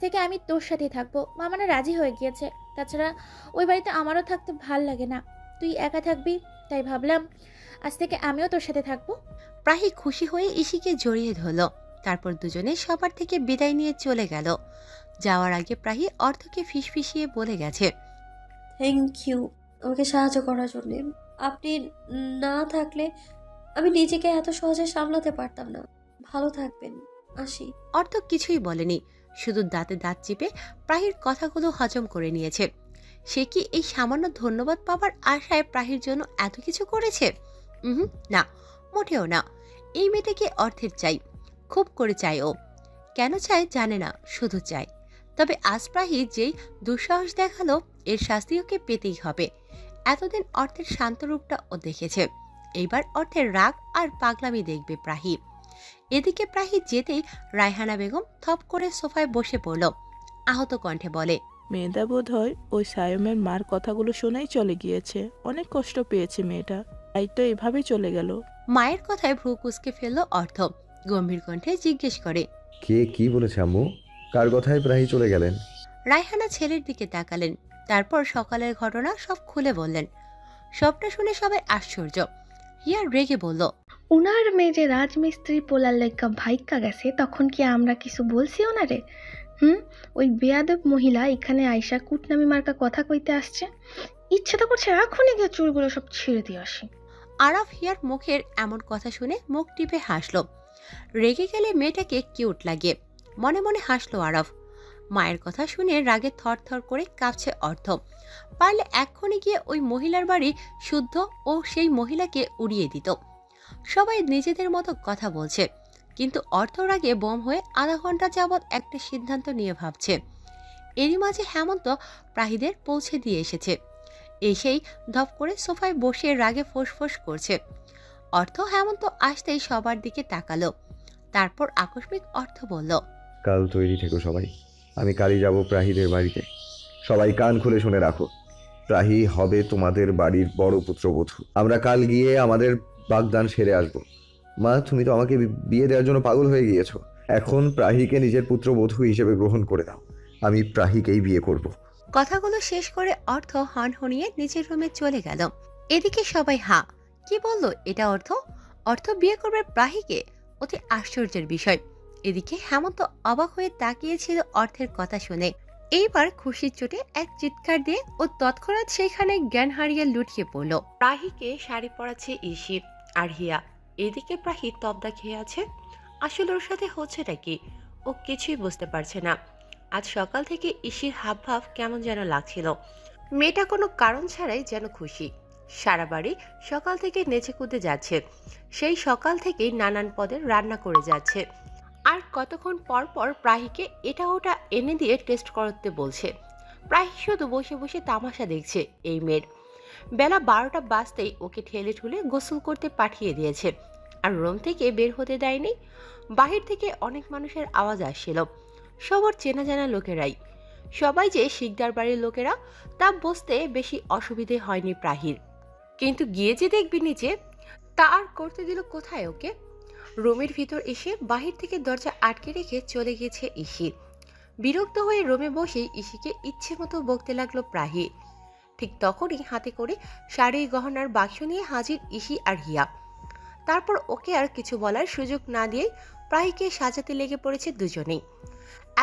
থেকে আমি তোর সাথেই থাকবো। মামারা রাজি হয়ে গিয়েছে। তাছাড়া ওই বাড়িতে আমারও থাকতে ভাল লাগে না, তুই একা থাকবি। তাই ভাবলাম আজ থেকে আমিও তোর সাথে থাকবো। প্রাহি খুশি হয়ে ইসিকে জড়িয়ে ধরল। তারপর দুজনে সবার থেকে বিদায় নিয়ে চলে গেল। যাওয়ার আগে প্রাহি অর্থকে ফিসফিসিয়ে বলে গেছে, থ্যাংক ইউ আমাকে সাহায্য করার জন্য। আপনি না থাকলে আমি নিজেকে এত সহজে সামলাতে পারতাম না। ভালো থাকবেন, আসি। অর্থ কিছুই বলেনি, শুধু দাঁতে দাঁত চিপে প্রাহির কথাগুলো হজম করে নিয়েছে। সে কি এই সামান্য ধন্যবাদ পাবার আশায় প্রাহির জন্য এত কিছু করেছে? না, মোটেও না। এই মেয়েটাকে অর্থের চাই, খুব করে চাই ও। কেন চায় জানে না, শুধু চায়। তবে আজ প্রাহি যেই দুঃসাহস দেখালো, এর শাস্তি ওকে পেতেই হবে। এতদিন অর্থের শান্ত রূপটা ও দেখেছে, এইবার অর্থের রাগ আর পাগলামি দেখবে প্রাহি। এদিকে প্রাহি যেতেই রায়হানা বেগম থপ করে সোফায় বসে পড়ল। আহত কণ্ঠে বলে, মেয়েটা বোধ হয় ওই সায়মের মার কথাগুলো শোনাই চলে গিয়েছে। অনেক কষ্ট পেয়েছে মেয়েটা, তাই তো এভাবেই চলে গেল। মায়ের কথায় ভ্রু কুঁচকে ফেলল অর্থ। গম্ভীর কণ্ঠে জিজ্ঞেস করে, কে কি বলেছে আম্মু? কার কথায় প্রায় চলে গেলেন? রায়হানা ছেলের দিকে তাকালেন, তারপর সকালের ঘটনা সব খুলে বললেন। সবটা শুনে সবাই আশ্চর্য। হিয়া রেগে বলল, উনার মেয়ে যে রাজমিস্ত্রি পোলার লাইকা ভাইক্কা গেছে, তখন কি আমরা কিছু বলছি ওনারে? ওই বেয়াদব মহিলা এখানে আয়সা কুটনামি মার্কা কথা কইতে আসছে। ইচ্ছে তো করছে এখনই গিয়ে চুলগুলো সব ছিঁড়ে দিয়ে আসি। আরাফ হিয়ার মুখের এমন কথা শুনে মুখ টিপে হাসল। রেগে গেলে মেয়েটাকে কিউট লাগে, মনে মনে হাসলো আরাফ। মায়ের কথা শুনে রাগে থর থর করে কাঁপছে অর্থ। পারলে এক্ষুনি গিয়ে ওই মহিলার বাড়ি শুদ্ধ ও সেই মহিলাকে উড়িয়ে দিত। সবাই নিজেদের মতো কথা বলছে, কিন্তু অর্থ রাগে বোম হয়ে আধা ঘন্টা যাবৎ একটা সিদ্ধান্ত নিয়ে ভাবছে। এরই মাঝে হেমন্ত প্রাহিদের পৌঁছে দিয়ে এসেছে। এসেই ধপ করে সোফায় বসে রাগে ফোঁস করছে। অর্থ হেমন্ত আসতেই সবার দিকে তাকালো। তারপর আকস্মিক অর্থ বলল, কাল তৈরি থেকো সবাই, আমি কালই যাব প্রাহিদের বাড়িতে। সবাই কান খুলে শুনে রাখো, প্রাহি হবে তোমাদের বাড়ির বড় পুত্রবধূ। আমরা কাল গিয়ে আমাদের বাগদান সেরে আসবো। মা, তুমি তো আমাকে বিয়ে দেওয়ার জন্য পাগল হয়ে গিয়েছো। এখন প্রাহিকে নিজের পুত্রবধূ হিসেবে গ্রহণ করে দাও। আমি প্রাহিকেই বিয়ে করব। কথাগুলো শেষ করে অর্থ হনহনিয়ে নিজের রুমে চলে গেল। এদিকে সবাই হা, কি বলল এটা অর্থ? অর্থ বিয়ে করবে প্রাহিকে? অতি আশ্চর্যের বিষয়। এদিকে হেমন্ত অবাক হয়ে তাকিয়েছিল অর্থের কথা শুনে। এইবার খুশির চোটে এক চিৎকার দিয়ে ও তৎক্ষণাৎ সেইখানে জ্ঞান হারিয়ে লুটিয়ে পড়ল। প্রাহিকে শাড়ি পরাচ্ছে ইসি আর হিয়া। এদিকে প্রাহি তবদা খেয়ে আছে। আসলে ওর সাথে হচ্ছেটা কি, ও কিছুই বুঝতে পারছে না। আজ সকাল থেকে ইসির হাবভাব কেমন যেন লাগছিল। মেয়েটা কোনো কারণ ছাড়াই যেন খুশি। সারা বাড়ি সকাল থেকে নেচে কুদে যাচ্ছে, সেই সকাল থেকেই নানান পদের রান্না করে যাচ্ছে। আর কতক্ষণ পর পর প্রাহিকে এটা ওটা এনে দিয়ে টেস্ট করতে বলছে। প্রাহি শুধু বসে বসে তামাশা দেখছে এই মেয়ের। বেলা 12টা বাজতেই ওকে ঠেলে ঠুলে গোসল করতে পাঠিয়ে দিয়েছে, আর রুম থেকে বের হতে দেয়নি। বাহির থেকে অনেক মানুষের আওয়াজ আসছিল, সবার চেনা জানা লোকেরাই। সবাই যে শিকদার বাড়ির লোকেরা তা বুঝতে বেশি অসুবিধে হয়নি প্রাহির। কিন্তু গিয়ে যে দেখবি নিচে, তা আর করতে দিল কোথায় ওকে। রুমের ভিতর এসে বাহির থেকে দরজা আটকে রেখে চলে গেছে ইসি। বিরক্ত হয়ে রুমে বসেই ইসিকে ইচ্ছে মতো বকতে লাগলো প্রাহি। ঠিক তখনই হাতে করে শাড়ি গহনার বাক্স নিয়ে হাজির ইসি আর হিয়া। তারপর ওকে আর কিছু বলার সুযোগ না দিয়ে প্রাহিকে সাজাতে লেগে পড়েছে দুজনেই।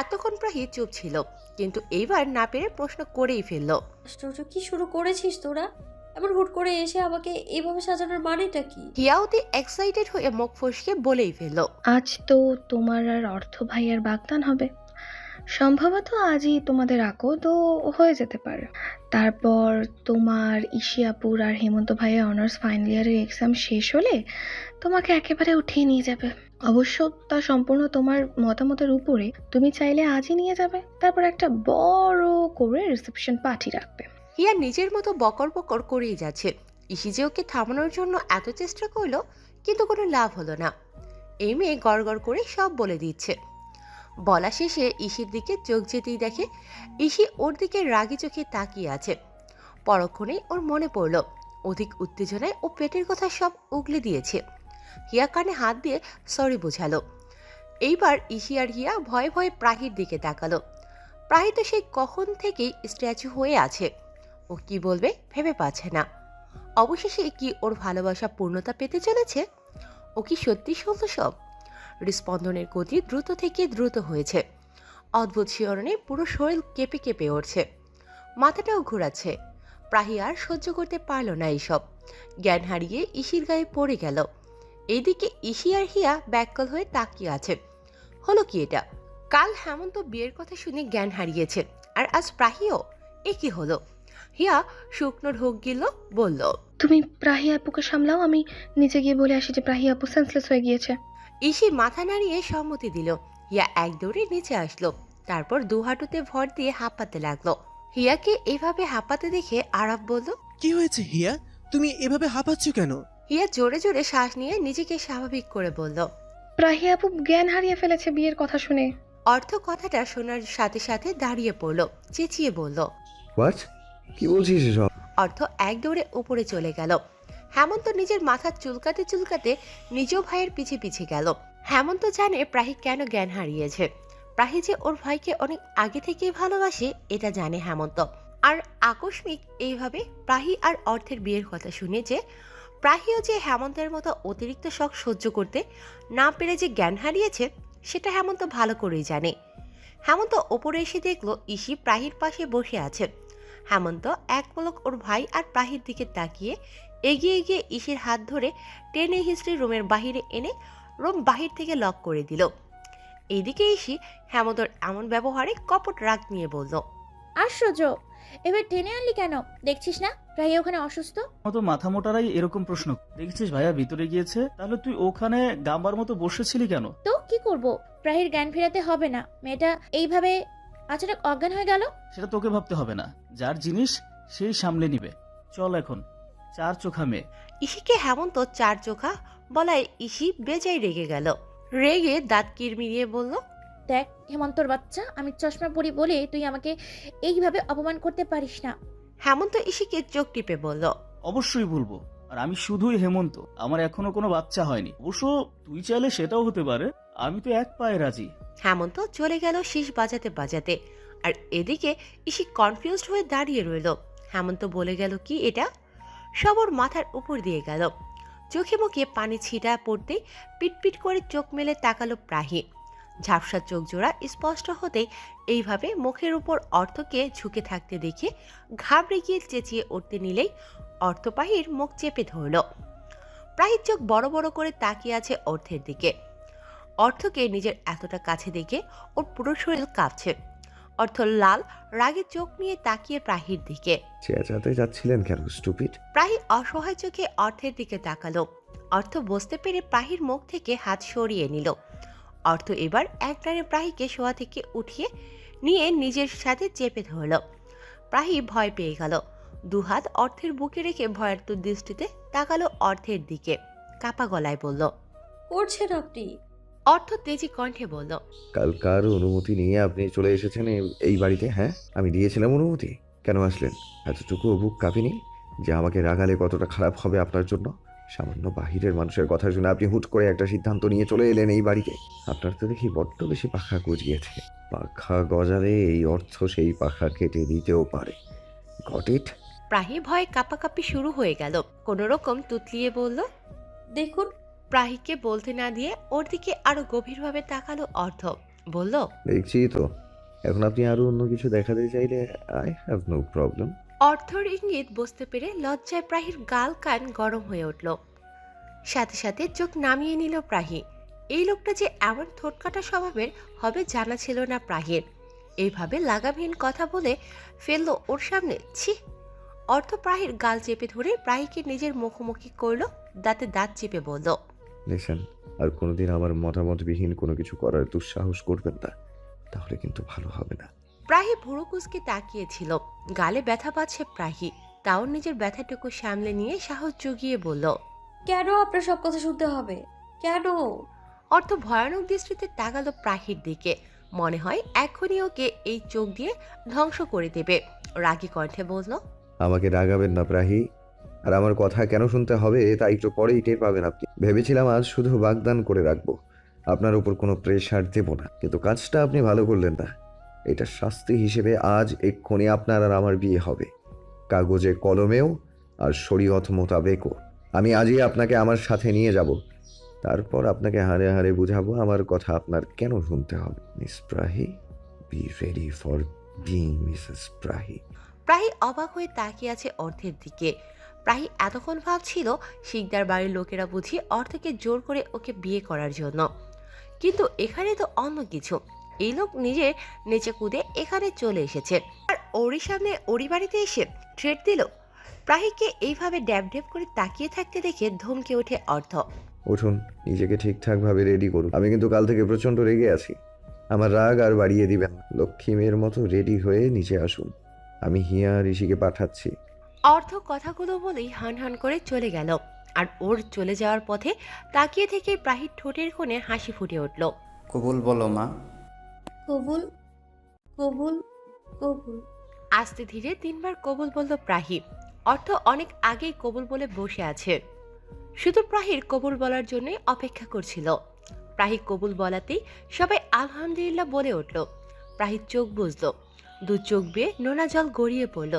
এতক্ষণ প্রাহি চুপ ছিল, কিন্তু এইবার না পেরে প্রশ্ন করেই ফেলল, আশ্চর্য, কি শুরু করেছিস তোরা? এমন হুট করে এসে আমাকে এইভাবে সাজানোর মানেটা কি? হিয়া অতি এক্সাইটেড হয়ে মুখ ফসকে বলেই ফেলল, আজ তো তোমার আর অর্থ ভাইয়ের বাগদান হবে। সম্ভবত আজই তোমাদের আকদও হয়ে যেতে পারে। তারপর তোমার ইশিয়াপুর আর হেমন্ত ভাইয়ের অনার্স ফাইনাল ইয়ারের এক্সাম শেষ হলে তোমাকে একেবারে উঠিয়ে নিয়ে যাবে। অবশ্য তা সম্পূর্ণ তোমার মতামতের উপরে। তুমি চাইলে আজই নিয়ে যাবে, তারপর একটা বড় করে রিসেপশন পার্টি রাখবে। হিয়া নিজের মতো বকর বকর করেই যাচ্ছে। ইসি যে ওকে থামানোর জন্য এত চেষ্টা করলো, কিন্তু কোনো লাভ হলো না। এই মেয়ে গড় করে সব বলে দিচ্ছে। বলা শেষে ইসির দিকে চোখ যেতেই দেখে ইসি ওর দিকে রাগি চোখে তাকিয়ে আছে। পরক্ষণেই ওর মনে পড়ল, অধিক উত্তেজনায় ও পেটের কথা সব উগলে দিয়েছে। হিয়া কানে হাত দিয়ে সরি বোঝালো। এইবার ইসি আর হিয়া ভয়ে ভয়ে প্রাহির দিকে তাকালো। প্রাহি তো সেই কখন থেকেই স্ট্যাচু হয়ে আছে। ও কি বলবে ভেবে পাচ্ছে না। অবশেষে কি ওর ভালোবাসা পূর্ণতা পেতে চলেছে? ও কি সত্যি শুনল সব? হৃস্পন্দনের গতি দ্রুত থেকে দ্রুত হয়েছে। অদ্ভুত শিহরণে পুরো শরীর কেঁপে কেঁপে উঠছে, মাথাটাও ঘোরাচ্ছে। প্রাহি আর সহ্য করতে পারল না এইসব। জ্ঞান হারিয়ে ইসির গায়ে পড়ে গেল। এইদিকে ইসি আর হিয়া ব্যাককল হয়ে তাকিয়ে আছে। হলো কি এটা? কাল হেমন্ত বিয়ের কথা শুনে জ্ঞান হারিয়েছে, আর আজ প্রাহিও। এ কি হলো? হিয়া শুকনো ঢোক গিল, বলল, তুমি প্রাহি আপুকে সামলাও, আমি নিচে গিয়ে বলে আসি যে প্রাহি আপু সেন্সলেস হয়ে গিয়েছে। ইসি মাথা নাড়িয়ে সম্মতি দিল। হিয়া এক দৌড়ে নিচে আসলো, তারপর দু হাঁটুতে ভর দিয়ে হাঁপাতে লাগলো। হিয়াকে এভাবে হাঁপাতে দেখে আরাফ বলল, কি হয়েছে হিয়া, তুমি এভাবে হাঁপাচ্ছ কেন? হিয়া জোরে জোরে শ্বাস নিয়ে নিজেকে স্বাভাবিক করে বলল। প্রাহি আপু জ্ঞান হারিয়ে ফেলেছে বিয়ের কথা শুনে। অর্থ কথাটা শোনার সাথে সাথে দাঁড়িয়ে পড়ল, চেঁচিয়ে বলল। হোয়াট? কি বলছিস এসব? অর্থ এক দৌড়ে উপরে চলে গেল। হেমন্ত নিজের মাথা চুলকাতে চুলকাতে নিজ ভাইয়ের পিছে পিছে গেল। হেমন্ত জানে প্রাহি কেন জ্ঞান হারিয়েছে। প্রাহি যে ওর ভাইকে অনেক আগে থেকেই ভালোবাসে এটা জানে হেমন্ত। আর আকস্মিক এইভাবে প্রাহি আর অর্থের বিয়ের কথা শুনে যে প্রাহিও যে হেমন্তের মতো অতিরিক্ত শখ সহ্য করতে না পেরে যে জ্ঞান হারিয়েছে সেটা হেমন্ত ভালো করেই জানে। হেমন্ত ওপরে এসে দেখলো ইসি প্রাহির পাশে বসে আছে। হেমন্ত এক পলক ওর ভাই আর প্রাহির দিকে তাকিয়ে এগিয়ে গিয়ে ইসির হাত ধরে টেনে হিস্ট্রি রুমের বাহিরে এনে রুম বাহির থেকে লক করে দিল। এইদিকে ইসি হেমন্তর এমন ব্যবহারে কপট রাগ নিয়ে বলল, আশ্চর্য, এবার টেনে আনলি কেন? দেখছিস না প্রায় ওখানে অসুস্থ? মতো মাথা মোটারাই এরকম প্রশ্ন। দেখছিস ভাইয়া ভিতরে গিয়েছে, তাহলে তুই ওখানে গাম্বার মতো বসেছিলি কেন? তো কি করব? প্রাহির জ্ঞান ফেরাতে হবে না? মেয়েটা এইভাবে আচানক অজ্ঞান হয়ে গেল। সেটা তোকে ভাবতে হবে না, যার জিনিস সেই সামলে নিবে। চল এখন, চার চোখা মেয়ে। ইসিকে হেমন্ত চার চোখা বলায় ইসি বেজায় রেগে গেল। রেগে দাঁত কিরমিরিয়ে বলল, দেখ হেমন্তর বাচ্চা, আমি চশমা পরি বলে তুই আমাকে এইভাবে অপমান করতে পারিস না। হেমন্ত ইসিকে চোখ টিপে বলল, অবশ্যই বলবো, আর আমি শুধুই হেমন্ত, আমার এখনো কোনো বাচ্চা হয়নি। অবশ্য তুই চাইলে সেটাও হতে পারে, আমি তো এক পায়ে রাজি। হেমন্ত চলে গেল শীষ বাজাতে বাজাতে। আর এদিকে ইসি কনফিউজড হয়ে দাঁড়িয়ে রইল। হেমন্ত বলে গেল কি এটা? সব ওর মাথার উপর দিয়ে গেল। চোখে মুখে পানি ছিটা পড়তেই পিটপিট করে চোখ মেলে তাকালো প্রাহি। ঝাপসা চোখ জোড়া স্পষ্ট হতেই এইভাবে মুখের উপর অর্থকে ঝুঁকে থাকতে দেখে ঘাবড়ে গিয়ে চেঁচিয়ে উঠতে নিলেই অর্থপাহির মুখ চেপে ধরল। প্রাহির চোখ বড় বড় করে তাকিয়ে আছে অর্থের দিকে। অর্থকে নিজের এতটা কাছে দেখে ওর পুরো শরীর কাঁপছে। অর্থ লাল রাগে চোখ নিয়ে তাকিয়ে প্রাহির দিকে। চেঁচাতে যাচ্ছিলেন কেন স্টুপিড? প্রাহি অসহায় চোখে অর্থের দিকে তাকালো। অর্থ বুঝতে পেরে প্রাহির মুখ থেকে হাত সরিয়ে নিল। অর্থ এবার একটানে প্রাহিকে শোয়া থেকে উঠিয়ে নিয়ে নিজের সাথে চেপে ধরল। প্রাহি ভয় পেয়ে গেল। দুহাত অর্থের বুকে রেখে ভয়ার্ত দৃষ্টিতে তাকালো অর্থের দিকে। কাপা গলায় বলল, করছেন আপনি? অর্থ তেজি কণ্ঠে বলল, কাল কার অনুমতি নিয়ে আপনি চলে এসেছেন এই বাড়িতে? হ্যাঁ, আমি দিয়েছিলাম অনুমতি। কেন আসলেন? এতটুকু বুক কাঁপেনি যে আমাকে রাগালে কতটা খারাপ হবে আপনার জন্য? সামান্য বাহিরের মানুষের কথা শুনে আপনি হুট করে একটা সিদ্ধান্ত নিয়ে চলে এলেন এই বাড়িতে। আপনার তো দেখি বড্ড বেশি পাখা গজিয়েছে। পাখা গজালে এই অর্থ সেই পাখা কেটে দিতেও পারে। Got it? প্রাহি ভয়ে কাঁপাকাঁপি শুরু হয়ে গেল। কোনো রকম তুতলিয়ে বলল, দেখুন। প্রাহিকে বলতে না দিয়ে ওর দিকে আরো গভীরভাবে তাকালো অর্থ। বলল, দেখছি তো। এখন আপনি আরো অন্য কিছু দেখাতে চাইলে আই হ্যাভ নো প্রবলেম। অর্থর ইঙ্গিত বুঝতে পেরে লজ্জায় প্রাহির গাল কান গরম হয়ে উঠল। সাথে সাথে চোখ নামিয়ে নিল প্রাহি। এই লোকটা যে এমন ঠোঁটকাটা স্বভাবের হবে জানা ছিল না প্রাহির। এইভাবে লাগামহীন কথা বলে ফেললো ওর সামনে। ছি! অর্থ প্রাহির গাল চেপে ধরে প্রাহিকে নিজের মুখোমুখি করলো, দাঁতে দাঁত চেপে বলল, লিসেন, আর কোনোদিন আমার মতামতবিহীন কোনো কিছু করার দুঃসাহস করবেন না, তাহলে কিন্তু ভালো হবে না। প্রাহি ভুরু কুঁচকে তাকিয়েছিল। গালে ব্যথা পাচ্ছে প্রাহি, তাও নিজের ব্যথাটুকু সামলে নিয়ে সাহস জুগিয়ে বলল, কেন আপনার সব কথা শুনতে হবে? কেন? অর্থ ভয়ানক দৃষ্টিতে তাকালো প্রাহির দিকে। মনে হয় এখনই ওকে এই চোখ দিয়ে ধ্বংস করে দেবে। রাগী কণ্ঠে বলল, আমাকে রাগাবেন না প্রাহি। আর আমার কথা কেন শুনতে হবে তা একটু পরেই টের পাবেন আপনি। ভেবেছিলাম আজ শুধু বাগদান করে রাখবো, আপনার উপর কোনো প্রেশার দেব না, কিন্তু কাজটা আপনি ভালো করলেন না। এটা শাস্তি হিসেবে আজ এক্ষুনি আপনার আর আমার বিয়ে হবে, কাগজে কলমেও আর শরীয়ত মোতাবেকও। আমি আজই আপনাকে আমার সাথে নিয়ে যাব, তারপর আপনাকে হাড়ে হাড়ে বুঝাবো আমার কথা আপনার কেন শুনতে হবে। Miss Prahi, be ready for being Mrs Prahi. Prahi অবাক হয়ে তাকিয়ে আছে অর্থের দিকে। প্রাহি এতক্ষণ ভাবছিল শিকদার বাড়ির লোকেরা বুঝি অর্থকে জোর করে ওকে বিয়ে করার জন্য, কিন্তু এখানে তো অন্য কিছু। এই লোক নিজে নিচে কুদে এখানে চলে এসেছে, আর ওরই সামনে ওরই বাড়িতে এসে থ্রেট দিল। প্রাহিকে এইভাবে ড্যাব ড্যাব করে তাকিয়ে থাকতে দেখে ধমকে ওঠে অর্থ। উঠুন, নিজেকে ঠিকঠাকভাবে রেডি করুন। আমি কিন্তু কাল থেকে প্রচণ্ড রেগে আছি, আমার রাগ আর বাড়িয়ে দিবেন না। লক্ষ্মী মেয়ের মতো রেডি হয়ে নিচে আসুন, আমি হিয়া আর ঋষিকে পাঠাচ্ছি। অর্থ কথাগুলো বলেই হান হান করে চলে গেল, আর ওর চলে যাওয়ার পথে তাকিয়ে থেকে প্রাহির ঠোঁটের কোণে হাসি ফুটে উঠল। কবুল বলো মা। কবুল কবুল কবুল। আস্তে ধীরে 3 বার কবুল বলল প্রাহি। অর্থ অনেক আগেই কবুল বলে বসে আছে, শুধু প্রাহির কবুল বলার জন্যই অপেক্ষা করছিল। প্রাহি কবুল বলাতেই সবাই আলহামদুলিল্লাহ বলে উঠল। প্রাহির চোখ বুঝল, 2 চোখ বেয়ে নোনা জল গড়িয়ে পড়ল।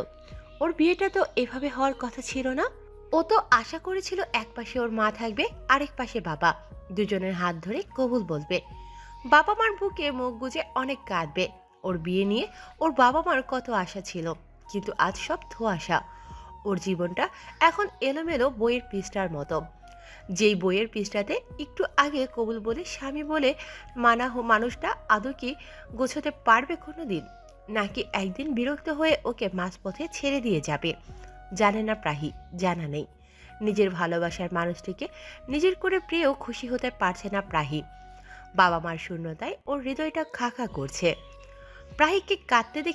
ওর বিয়েটা তো এভাবে হওয়ার কথা ছিল না। ও তো আশা করেছিল এক পাশে ওর মা থাকবে, আরেক পাশে বাবা, দুজনের হাত ধরে কবুল বলবে। বাবা মার বুকে মুখ গুজে অনেক কাঁদবে। ওর বিয়ে নিয়ে ওর বাবা মার কত আশা ছিল, কিন্তু আজ সব ধোঁয়াশা। ওর জীবনটা এখন এলোমেলো বইয়ের পৃষ্ঠার মতো, যেই বইয়ের পৃষ্ঠাতে একটু আগে কবুল বলে স্বামী বলে মানা মানুষটা আদৌ কি গোছাতে পারবে কোনো দিন, নাকি একদিন বিরক্ত হয়ে ওকে মাঝপথে ছেড়ে দিয়ে যাবে। জানে না প্রাহি, জানা নেই। নিজের ভালোবাসার মানুষটিকে নিজের করে পেয়েও খুশি হতে পারছে না প্রাহি। বাবা মার শূন্যতায় ওর হৃদয়টা খা খা করছে। প্রাহিকে কাঁদতে দেখে